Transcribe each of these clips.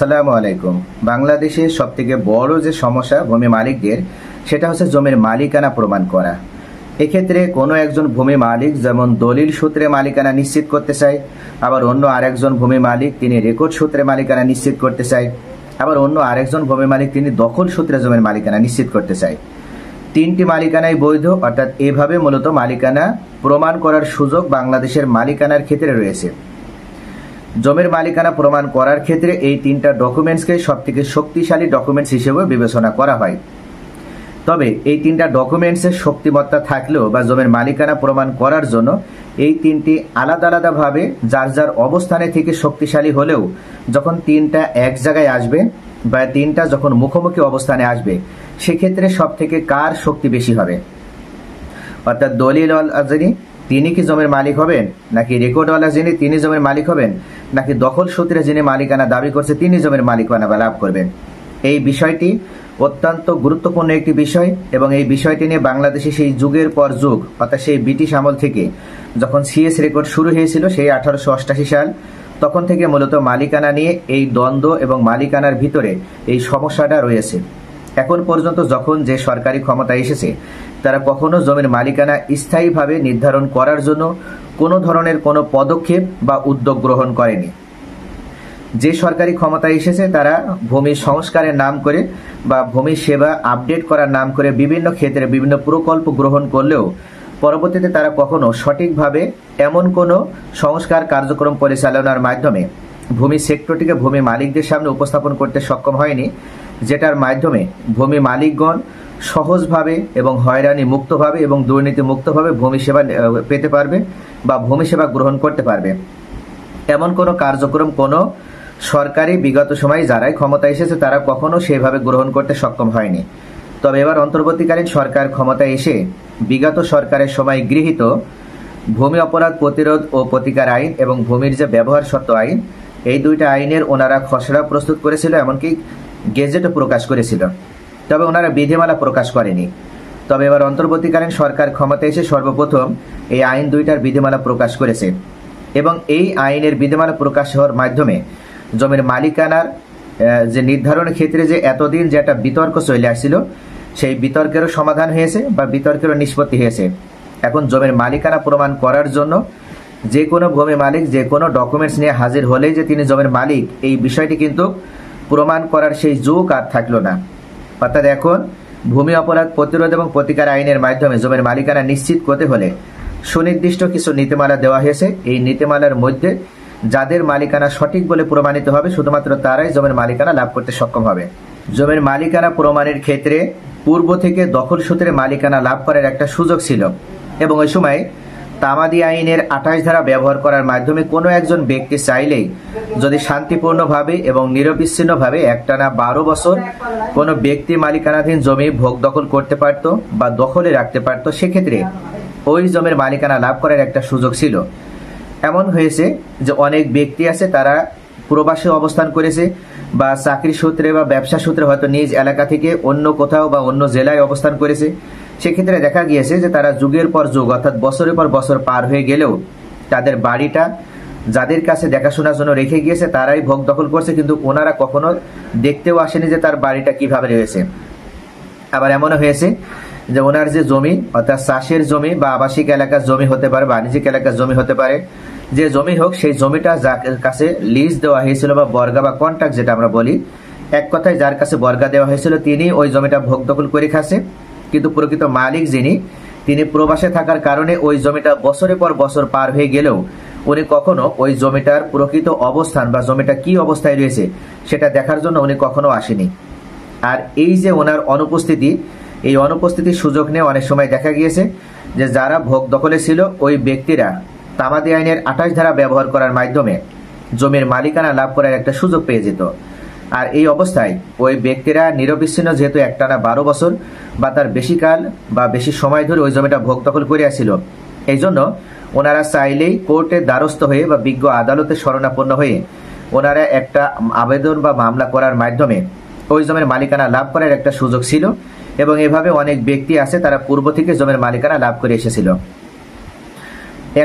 আসসালামু আলাইকুম। বাংলাদেশে সবথেকে বড় যে সমস্যা ভূমি মালিকদের, সেটা হচ্ছে জমির মালিকানা প্রমাণ করা। এক্ষেত্রে কোনো একজন ভূমি মালিক যেমন দলিল সূত্রে মালিকানা নিশ্চিত করতে চায়, আবার অন্য আরেকজন ভূমি মালিক তিনি রেকর্ড সূত্রে মালিকানা নিশ্চিত করতে চায়, আবার অন্য আরেকজন ভূমি মালিক তিনি দখল সূত্রে জমির মালিকানা নিশ্চিত করতে চায়। তিনটি মালিকানাই বৈধ, অর্থাৎ এভাবে মূলত মালিকানা প্রমাণ করার সুযোগ বাংলাদেশের মালিকানার ক্ষেত্রে রয়েছে। জমির মালিকানা প্রমাণ করার ক্ষেত্রে এই তিনটা ডকুমেন্টসকে সবথেকে শক্তিশালী ডকুমেন্টস হিসেবে বিবেচনা করা হয়। তবে এই তিনটা ডকুমেন্টসের শক্তিমত্তা থাকলেও বা জমির মালিকানা প্রমাণ করার জন্য এই তিনটি আলাদা আলাদাভাবে যার যার অবস্থানে থেকে শক্তিশালী হলেও যখন তিনটা এক জায়গায় আসবে বা তিনটা যখন মুখোমুখি অবস্থানে আসবে, সেক্ষেত্রে সব থেকে কার শক্তি বেশি হবে? অর্থাৎ দলিলওয়ালা যিনি তিনি কি জমির মালিক হবেন, নাকি রেকর্ডওয়ালা যিনি তিনি জমির মালিক হবেন, নাকি দখল সূত্রে যিনি মালিকানা দাবি করছে তিনি জমির মালিকানা লাভ করবেন? এই বিষয়টি অত্যন্ত গুরুত্বপূর্ণ একটি বিষয় এবং এই বিষয়টি নিয়ে বাংলাদেশে সেই যুগের পর যুগ, অর্থাৎ সেই ব্রিটিশ আমল থেকে যখন সিএস রেকর্ড শুরু হয়েছিল সেই 1888 সাল, তখন থেকে মূলত মালিকানা নিয়ে এই দ্বন্দ্ব এবং মালিকানার ভিতরে এই সমস্যাটা রয়েছে। এখন পর্যন্ত যখন যে সরকারি ক্ষমতা এসেছে, তারা কখনো জমির মালিকানা স্থায়ীভাবে নির্ধারণ করার জন্য কোনো ধরনের কোনো পদক্ষেপ বা উদ্যোগ গ্রহণ করেনি। যে সরকারি ক্ষমতা এসেছে তারা ভূমি সংস্কারের নাম করে বা ভূমি সেবা আপডেট করার নাম করে বিভিন্ন ক্ষেত্রে বিভিন্ন প্রকল্প গ্রহণ করলেও পরবর্তীতে তারা কখনো সঠিকভাবে এমন কোনো সংস্কার কার্যক্রম পরিচালনার মাধ্যমে ভূমি সেক্টরটিকে ভূমি মালিকদের সামনে উপস্থাপন করতে সক্ষম হয়নি, যেটার মাধ্যমে ভূমি মালিকগণ সহজভাবে এবং হয়রানি মুক্তভাবে এবং দুর্নীতি মুক্তভাবে ভূমি সেবা পেতে পারবে বা ভূমি সেবা গ্রহণ করতে পারবে। এমন কোনো কার্যক্রম কোনো সরকারি বিগত সময়ে যারাই ক্ষমতা এসেছে তারা কখনো সেভাবে গ্রহণ করতে সক্ষম হয়নি। তবে এবার অন্তর্বর্তীকালীন সরকার ক্ষমতায় এসে বিগত সরকারের সময় গৃহীত ভূমি অপরাধ প্রতিরোধ ও প্রতিকার আইন এবং ভূমির যে ব্যবহার সত্ত্ব আইন, এই দুইটা আইনের ওনারা খসড়া প্রস্তুত করেছিল, এমনকি গেজেটও প্রকাশ করেছিল। তবে ওনারা বিধিমালা প্রকাশ করেনি। তবে এবার অন্তর্বর্তীকালীন সরকার ক্ষমতায় এসে সর্বপ্রথম এই আইন দুইটার বিধিমালা প্রকাশ করেছে এবং এই আইনের বিধিমালা প্রকাশ হওয়ার মাধ্যমে জমির মালিকানার যে নির্ধারণের ক্ষেত্রে যে এতদিন যে একটা বিতর্ক চলে আসছিল, সেই বিতর্কেরও সমাধান হয়েছে বা বিতর্কেরও নিষ্পত্তি হয়েছে। এখন জমির মালিকানা প্রমাণ করার জন্য যে কোনো ভূমি মালিক যে কোনো ডকুমেন্টস নিয়ে হাজির হলেই যে তিনি জমির মালিক, এই বিষয়টি কিন্তু প্রমাণ করার সেই যুগ আর থাকলো না। অর্থাৎ এখন ভূমি অপরাধ প্রতিরোধ এবং প্রতিকার আইনের মাধ্যমে জমির মালিকানা নিশ্চিত করতে হলে সুনির্দিষ্ট কিছু নীতিমালা দেওয়া হয়েছে। এই নীতিমালার মধ্যে যাদের মালিকানা সঠিক বলে প্রমাণিত হবে শুধুমাত্র তারাই জমির মালিকানা লাভ করতে সক্ষম হবে। জমির মালিকানা প্রমাণের ক্ষেত্রে পূর্ব থেকে দখল সূত্রে মালিকানা লাভ করার একটা সুযোগ ছিল এবং ওই সময় তামাদি আইনের 28 ধারা ব্যবহার করার মাধ্যমে কোনো একজন ব্যক্তি চাইলেই যদি শান্তিপূর্ণভাবে এবং নিরবিচ্ছিন্নভাবে একটানা 12 বছর কোনো ব্যক্তি মালিকানাধীন জমি ভোগ দখল করতে পারত বা দখলে রাখতে পারত, সেক্ষেত্রে ওই জমির মালিকানা লাভ করার একটা সুযোগ ছিল। এমন হয়েছে যে অনেক ব্যক্তি আছে তারা প্রবাসে অবস্থান করেছে বা চাকরি সূত্রে বা ব্যবসা সূত্রে হয়তো নিজ এলাকা থেকে অন্য কোথাও বা অন্য জেলায় অবস্থান করেছে। সেক্ষেত্রে দেখা গিয়েছে যে তারা যুগের পর যুগ অর্থাৎ বছরের পর বছর পার হয়ে গেলেও তাদের বাড়িটা যাদের কাছে দেখাশোনার জন্য রেখে গিয়েছে তারাই ভোগ দখল করছে, কিন্তু ওনারা কখনো দেখতেও আসেনি যে তার বাড়িটা কিভাবে রয়েছে। আবার এমনও হয়েছে যে ওনার যে জমি অর্থাৎ চাষের জমি বা আবাসিক এলাকার জমি হতে পারে, বাণিজ্যিক এলাকার জমি হতে পারে, যে জমি হোক সেই জমিটা যার কাছে লিজ দেওয়া হয়েছিল বা বর্গা বা কন্ট্রাক্ট যেটা আমরা বলি, এক কথায় যার কাছে বর্গা দেওয়া হয়েছিল তিনি ওই জমিটা ভোগ দখল করে খাচ্ছে, কিন্তু প্রকৃত মালিক যিনি তিনি প্রবাসে থাকার কারণে ওই জমিটা বছরের পর বছর পার হয়ে গেলেও উনি কখনো ওই জমিটার প্রকৃত অবস্থান বা জমিটা কি অবস্থায় রয়েছে সেটা দেখার জন্য উনি কখনো আসেনি। আর এই যে ওনার অনুপস্থিতি, এই অনুপস্থিতির সুযোগ নিয়ে অনেক সময় দেখা গিয়েছে যে যারা ভোগ দখলে ছিল ওই ব্যক্তিরা তামাদি আইনের 28 ধারা ব্যবহার করার মাধ্যমে জমির মালিকানা লাভ করার একটা সুযোগ পেয়ে যেত। আর এই অবস্থায় ওই ব্যক্তিরা নিরবিচ্ছিন্ন যেহেতু একটানা 12 বছর বা তার বেশি কাল বা বেশি সময় ধরে ওই জমিটা ভোগ দখল করে আসছিল, এই জন্য ওনারা চাইলেই কোর্টের দ্বারস্থ হয়ে বা বিজ্ঞ আদালতে শরণাপন্ন হয়ে ওনারা একটা আবেদন বা মামলা করার মাধ্যমে ওই জমির মালিকানা লাভ করার একটা সুযোগ ছিল এবং এভাবে অনেক ব্যক্তি আছে তারা পূর্ব থেকে জমির মালিকানা লাভ করে এসেছিল।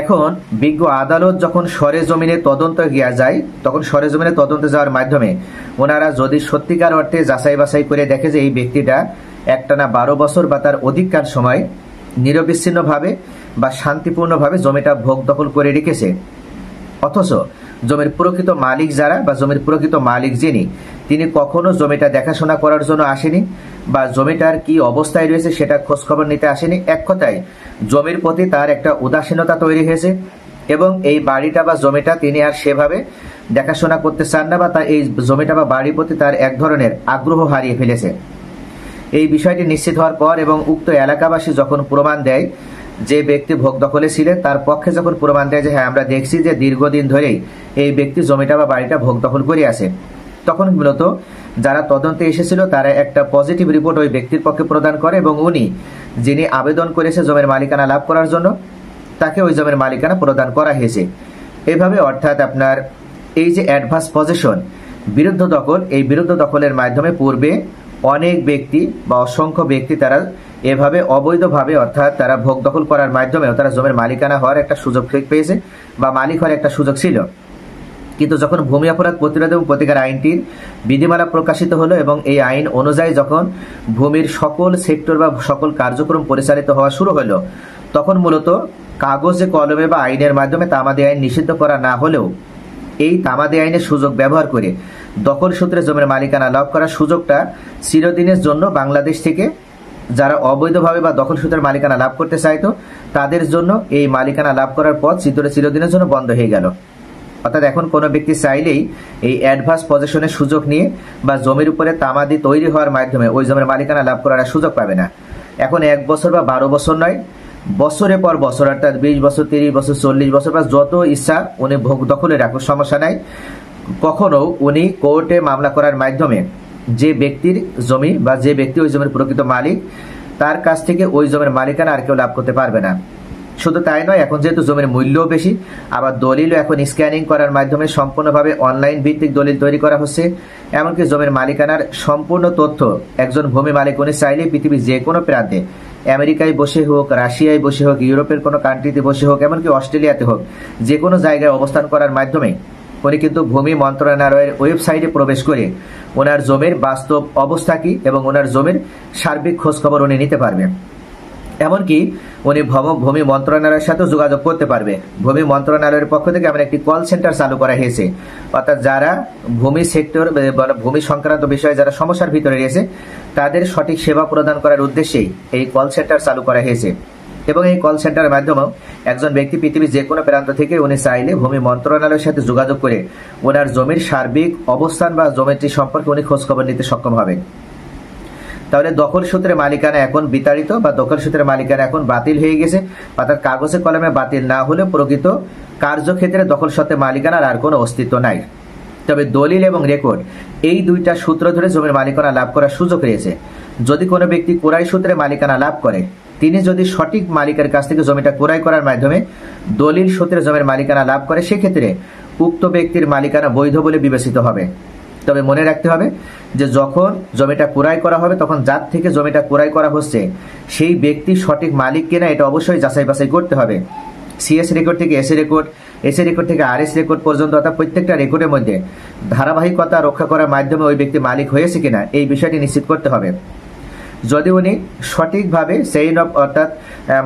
এখন বিজ্ঞ আদালত যখন সরেজমিনে তদন্ত গিয়া যায়, তখন সরেজমিনে তদন্তে যাওয়ার মাধ্যমে ওনারা যদি সত্যিকার অর্থে যাচাই বাছাই করে দেখে যে এই ব্যক্তিটা একটানা 12 বছর বা তার অধিককাল সময় নিরবিচ্ছিন্নভাবে বা শান্তিপূর্ণভাবে জমিটা ভোগ দখল করে রেখেছে, অথচ জমির প্রকৃত মালিক যারা বা জমির প্রকৃত মালিক যিনি, তিনি কখনো জমিটা দেখাশোনা করার জন্য আসেনি বা জমিটার কি অবস্থায় রয়েছে সেটা খোঁজখবর নিতে আসেনি, এক কথায় জমির প্রতি তার একটা উদাসীনতা তৈরি হয়েছে এবং এই বাড়িটা বা জমিটা তিনি আর সেভাবে দেখাশোনা করতে চান না বা তার এই জমিটা বা বাড়ির প্রতি তার এক ধরনের আগ্রহ হারিয়ে ফেলেছে। এই বিষয়টি নিশ্চিত হওয়ার পর এবং উক্ত এলাকাবাসী যখন প্রমাণ দেয় যে ব্যক্তি ভোগ দখলে ছিলেন, তার পক্ষে যখন প্রমাণ দেয় যে হ্যাঁ আমরা দেখছি যে দীর্ঘদিন ধরেই এই ব্যক্তি জমিটা বা বাড়িটা ভোগ দখল করে আছে, তখন মূলত যারা তদন্তে এসেছিল তারা একটা পজিটিভ রিপোর্ট ওই ব্যক্তির পক্ষে প্রদান করে এবং উনি যিনি আবেদন করেছে জমির মালিকানা লাভ করার জন্য, তাকে ওই জমির মালিকানা প্রদান করা হয়েছে। এইভাবে অর্থাৎ আপনার এই যে অ্যাডভান্স পজেশন, বিরুদ্ধ দখল, এই বিরুদ্ধ দখলের মাধ্যমে পূর্বে অনেক ব্যক্তি বা অসংখ্য ব্যক্তি তারা এভাবে অবৈধভাবে অর্থাৎ তারা ভোগ দখল করার মাধ্যমেও তারা জমির মালিকানা হওয়ার একটা সুযোগ পেয়েছে বা মালিক হওয়ার একটা সুযোগ ছিল। কিন্তু যখন ভূমি অপরাধ প্রতিরোধ এবং প্রতিকার আইনটির বিধিমালা প্রকাশিত হলো এবং এই আইন অনুযায়ী যখন ভূমির সকল সেক্টর বা সকল কার্যক্রম পরিচালিত হওয়া শুরু হলো, তখন মূলত কাগজে কলমে বা আইনের মাধ্যমে তামাদি আইন নিষিদ্ধ করা না হলেও এই তামাদি আইনের সুযোগ ব্যবহার করে দখল সূত্রে জমির মালিকানা লাভ করার সুযোগটা চিরদিনের জন্য বাংলাদেশ থেকে যারা অবৈধভাবে বা দখল সূত্রের মালিকানা লাভ করতে চাইতো তাদের জন্য এই মালিকানা লাভ করার পথ চিরদিনের জন্য বন্ধ হয়ে গেল। অর্থাৎ এখন কোনো ব্যক্তি চাইলেই এই অ্যাডভান্স পজেশনের সুযোগ নিয়ে বা জমির উপরে তামাদি তৈরি হওয়ার মাধ্যমে ওই জমির মালিকানা লাভ করার সুযোগ পাবে না। এখন 1 বছর বা 12 বছর নয়, বছরের পর বছর অর্থাৎ 20 বছর, 30 বছর, 40 বছর বা যত ইচ্ছা উনি ভোগ দখলে রাখুক, সমস্যা নাই। কখনো উনি কোর্টে মামলা করার মাধ্যমে যে ব্যক্তির জমি বা যে ব্যক্তি ওই জমির প্রকৃত মালিক, তার কাছ থেকে ওই জমির মালিকানা আর কেউ লাভ করতে পারবে না। শুধু তাই নয়, এখন যেহেতু জমির মূল্যও বেশি, আবার দলিলও এখন স্ক্যানিং করার মাধ্যমে সম্পূর্ণভাবে অনলাইন ভিত্তিক দলিল তৈরি করা হচ্ছে। এমনকি জমির মালিকানার সম্পূর্ণ তথ্য একজন ভূমি মালিক উনি চাইলে পৃথিবীর যে কোনো প্রান্তে, আমেরিকায় বসে হোক, রাশিয়ায় বসে হোক, ইউরোপের কোনো কান্ট্রিতে বসে হোক, এমনকি অস্ট্রেলিয়াতে হোক, যে কোনো জায়গায় অবস্থান করার মাধ্যমে উনি কিন্তু ভূমি মন্ত্রণালয়ের ওয়েবসাইটে প্রবেশ করে ওনার জমির বাস্তব অবস্থা কি এবং ওনার জমির সার্বিক খোঁজখবর উনি নিতে পারবেন। এমনকি উনি ভূমি মন্ত্রণালয়ের সাথে যোগাযোগ করতে পারবে। ভূমি মন্ত্রণালয়ের পক্ষ থেকে আমরা একটি কল সেন্টার চালু করা হয়েছে, অর্থাৎ যারা ভূমি সেক্টর ভূমি সংক্রান্ত বিষয়ে যারা সমস্যার ভিতরে রয়েছে তাদের সঠিক সেবা প্রদান করার উদ্দেশ্যেই এই কল সেন্টার চালু করা হয়েছে। এবং এই কল সেন্টারের মাধ্যমেও একজন ব্যক্তি পৃথিবীর যে কোনো প্রান্ত থেকে উনি চাইলে ভূমি মন্ত্রণালয়ের সাথে যোগাযোগ করে ওনার জমির সার্বিক অবস্থান বা জমিটি সম্পর্কে উনি খোঁজখবর নিতে সক্ষম হবেন। তাহলে দখল সূত্রে মালিকানা এখন বিতাড়িত বা দখল সূত্রে মালিকানা এখন বাতিল হয়ে গেছে, অর্থাৎ কাগজে কলমে বাতিল না হলে প্রকৃত কার্যক্ষেত্রে দখল সূত্রে মালিকানার আর কোনো অস্তিত্ব নাই। তবে দলিল এবং রেকর্ড এই দুইটা সূত্র ধরে জমির মালিকানা লাভ করার সুযোগ রয়েছে। যদি কোনো ব্যক্তি ক্রয় সূত্রে মালিকানা লাভ করে, তিনি যদি সঠিক মালিকের কাছ থেকে জমিটা ক্রয় করার মাধ্যমে দলিল সূত্রে জমির মালিকানা লাভ করে, সেক্ষেত্রে উক্ত ব্যক্তির মালিকানা বৈধ বলে বিবেচিত হবে। তবে মনে রাখতে হবে যে যখন জমিটা ক্রয় করা হবে তখন যার থেকে জমিটা ক্রয় করা হচ্ছে সেই ব্যক্তি সঠিক মালিক কিনা এটা অবশ্যই যাচাই বাছাই করতে হবে। সিএস রেকর্ড থেকে এসএ রেকর্ড, এসএ রেকর্ড থেকে আরএস রেকর্ড পর্যন্ত, অর্থাৎ প্রত্যেকটা রেকর্ডের মধ্যে ধারাবাহিকতা রক্ষা করার মাধ্যমে ওই ব্যক্তি মালিক হয়েছে কিনা এই বিষয়টি নিশ্চিত করতে হবে। যদি উনি সঠিকভাবে চেইন অফ অর্থাৎ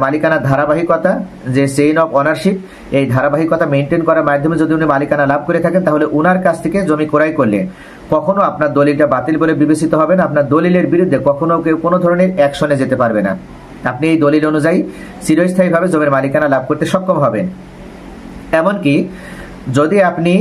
মালিকানার ধারাবাহিকতা, যে চেইন অফ অনারশিপ, এই ধারাবাহিকতা মেনটেন করার মাধ্যমে যদি উনি মালিকানা লাভ করে থাকেন, তাহলে উনার কাছ থেকে জমি ক্রয় করলে কখনো আপনার দলিলটা বাতিল বলে বিবেচিত হবে না। আপনার দলিলের বিরুদ্ধে কখনো কেউ কোনো ধরনের অ্যাকশনে যেতে পারবে না। আপনি এই দলিল অনুযায়ী চিরস্থায়ীভাবে জমির মালিকানা লাভ করতে সক্ষম হবেন। এমনকি যদি আপনি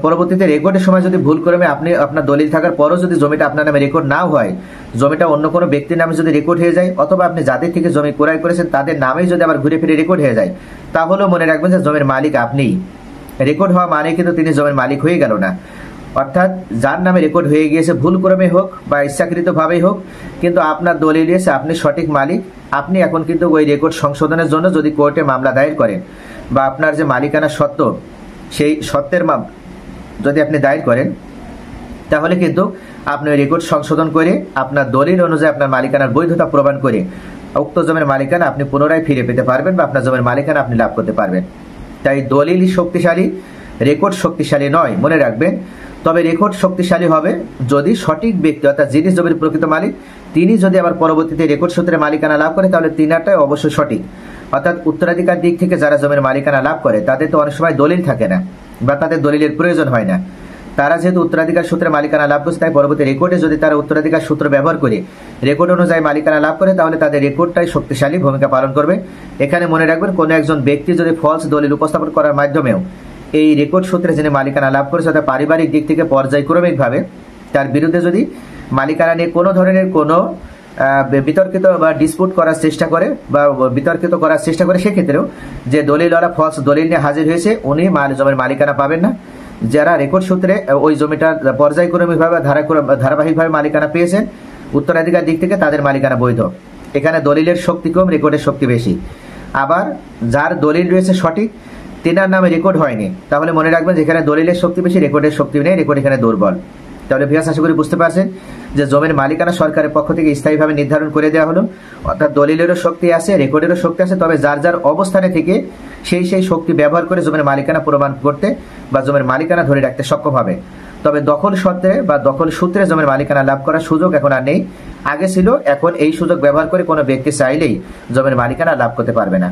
পরবর্তীতে রেকর্ডের সময় যদি ভুল করে আপনি আপনার দলিল থাকার পরও যদি জমিটা আপনার নামে রেকর্ড নাও হয়, জমিটা অন্য কোনো ব্যক্তির নামে যদি রেকর্ড হয়ে যায়, অথবা আপনি যাদের থেকে জমি ক্রয় করেছেন তাদের নামেই যদি আবার ঘুরে ফিরে রেকর্ড হয়ে যায়, তাহলেও মনে রাখবেন যে জমির মালিক আপনিই। রেকর্ড হওয়া মানে কিন্তু তিনি জমির মালিক হয়ে গেল না। অর্থাৎ যার নামে রেকর্ড হয়ে গিয়েছে, ভুল ক্রমে হোক বা ইচ্ছাকৃতভাবেই হোক, কিন্তু আপনার দলিল এসে আপনি সঠিক মালিক। আপনি এখন কিন্তু ওই রেকর্ড সংশোধনের জন্য যদি কোর্টে মামলা দায়ের করেন বা আপনার যে মালিকানা সত্ত্ব সেই সত্ত্বের যদি আপনি দায়ের করেন, তাহলে কিন্তু আপনি ওই রেকর্ড সংশোধন করে আপনার দলিল অনুযায়ী আপনার মালিকানার বৈধতা প্রমাণ করে উক্ত জমির মালিকানা আপনি পুনরায় ফিরে পেতে পারবেন বা আপনার জমির মালিকানা আপনি লাভ করতে পারবেন। তাই দলিল শক্তিশালী, রেকর্ড শক্তিশালী নয়, মনে রাখবেন। তবে রেকর্ড শক্তিশালী হবে যদি সঠিক ব্যক্তি অর্থাৎ যিনি জমির প্রকৃত মালিক তিনি যদি আবার পরবর্তীতে রেকর্ড সূত্রে মালিকানা লাভ করে, তাহলে তিনারটাই অবশ্যই সঠিক। অর্থাৎ উত্তরাধিকার দিক থেকে যারা জমির মালিকানা লাভ করে তাদের তো অনেক সময় দলিল থাকে না বা তাদের দলিলের প্রয়োজন হয় না। তারা যেহেতু উত্তরাধিকার সূত্রে মালিকানা লাভ করছে, তাই পরবর্তী রেকর্ডে যদি তারা উত্তরাধিকার সূত্র ব্যবহার করে রেকর্ড অনুযায়ী মালিকানা লাভ করে, তাহলে তাদের রেকর্ডটাই শক্তিশালী ভূমিকা পালন করবে। এখানে মনে রাখবেন, কোনো একজন ব্যক্তি যদি ফলস দলিল উপস্থাপন করার মাধ্যমেও এই রেকর্ড সূত্রে যিনি মালিকানা লাভ করেছে অর্থাৎ পারিবারিক দিক থেকে পর্যায়ক্রমিকভাবে তার বিরুদ্ধে যদি মালিকানা নিয়ে কোনো ধরনের কোনো বিতর্কিত বা ডিসপুট করার চেষ্টা করে বা বিতর্কিত করার চেষ্টা করে, সেক্ষেত্রেও যে দলিলওয়ালা ফলস দলিল নিয়ে হাজির হয়েছে উনি জমির মালিকানা পাবেন না। যারা রেকর্ড সূত্রে ওই জমিটার পর্যায়ক্রমিকভাবে ধারাবাহিকভাবে মালিকানা পেয়েছেন উত্তরাধিকার দিক থেকে, তাদের মালিকানা বৈধ। এখানে দলিলের শক্তি কম, রেকর্ডের শক্তি বেশি। আবার যার দলিল রয়েছে সঠিক, তেনার নামে রেকর্ড হয়নি, তাহলে মনে রাখবেন যেখানে দলিলের শক্তি বেশি, রেকর্ডের শক্তি নেই, রেকর্ড এখানে দুর্বল। তাহলে ভিউয়ার্স, আশা করি বুঝতে পারছেন যে জমির মালিকানা সরকারের পক্ষ থেকে স্থায়ীভাবে নির্ধারণ করে দেওয়া হলো। অর্থাৎ দলিলেরও শক্তি আছে, রেকর্ডেরও শক্তি আছে, তবে যার যার অবস্থানে থেকে সেই শক্তি ব্যবহার করে জমির মালিকানা প্রমাণ করতে বা জমির মালিকানা ধরে রাখতে সক্ষম হবে। তবে দখল সূত্রে বা দখল সূত্রে জমির মালিকানা লাভ করার সুযোগ এখন আর নেই, আগে ছিল। এখন এই সুযোগ ব্যবহার করে কোনো ব্যক্তি চাইলেই জমির মালিকানা লাভ করতে পারবে না।